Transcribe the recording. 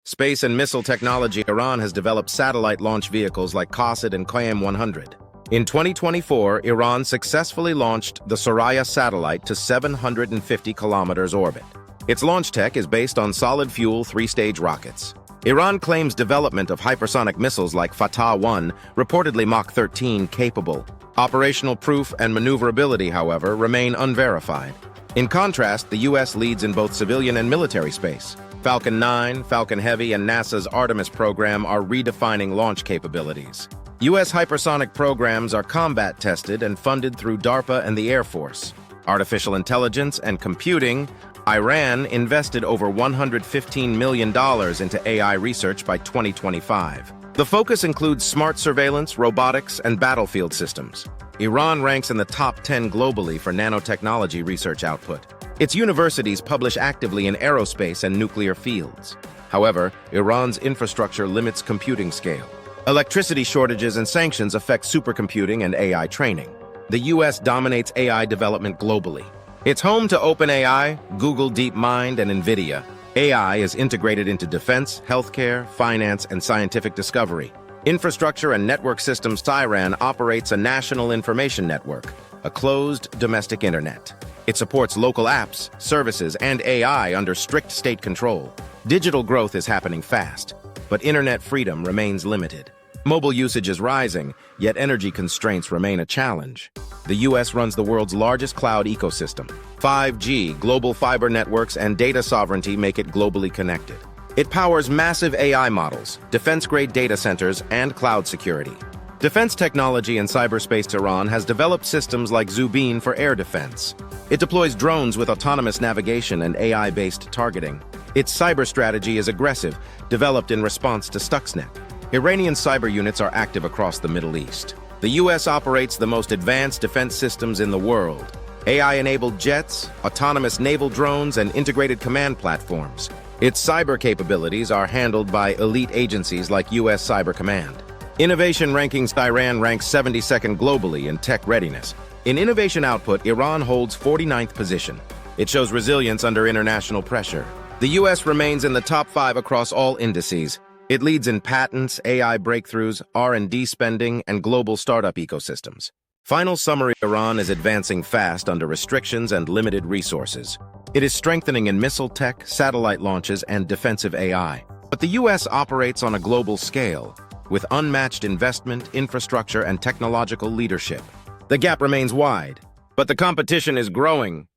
Space and missile technology. Iran has developed satellite launch vehicles like Qasid and Qayyam-100. In 2024, Iran successfully launched the Soraya satellite to 750 kilometers orbit. Its launch tech is based on solid-fuel three-stage rockets. Iran claims development of hypersonic missiles like Fatah-1, reportedly Mach 13 capable. Operational proof and maneuverability, however, remain unverified. In contrast, the U.S. leads in both civilian and military space. Falcon 9, Falcon Heavy, and NASA's Artemis program are redefining launch capabilities. U.S. hypersonic programs are combat-tested and funded through DARPA and the Air Force. Artificial intelligence and computing. Iran invested over $115 million into AI research by 2025. The focus includes smart surveillance, robotics, and battlefield systems. Iran ranks in the top 10 globally for nanotechnology research output. Its universities publish actively in aerospace and nuclear fields. However, Iran's infrastructure limits computing scale. Electricity shortages and sanctions affect supercomputing and AI training. The U.S. dominates AI development globally. It's home to OpenAI, Google DeepMind, and NVIDIA. AI is integrated into defense, healthcare, finance, and scientific discovery. Infrastructure and network systems. Iran operates a national information network, a closed domestic internet. It supports local apps, services, and AI under strict state control. Digital growth is happening fast, but internet freedom remains limited. Mobile usage is rising, yet energy constraints remain a challenge. The U.S. runs the world's largest cloud ecosystem. 5G, global fiber networks, and data sovereignty make it globally connected. It powers massive AI models, defense-grade data centers, and cloud security. Defense technology and cyberspace. Iran has developed systems like Zubin for air defense. It deploys drones with autonomous navigation and AI-based targeting. Its cyber strategy is aggressive, developed in response to Stuxnet. Iranian cyber units are active across the Middle East. The U.S. operates the most advanced defense systems in the world. AI-enabled jets, autonomous naval drones, and integrated command platforms. Its cyber capabilities are handled by elite agencies like U.S. Cyber Command. Innovation rankings. Iran ranks 72nd globally in tech readiness. In innovation output, Iran holds 49th position. It shows resilience under international pressure. The U.S. remains in the top 5 across all indices. It leads in patents, AI breakthroughs, R&D spending, and global startup ecosystems. Final summary. Iran is advancing fast under restrictions and limited resources. It is strengthening in missile tech, satellite launches, and defensive AI. But the U.S. operates on a global scale, with unmatched investment, infrastructure, and technological leadership. The gap remains wide, but the competition is growing.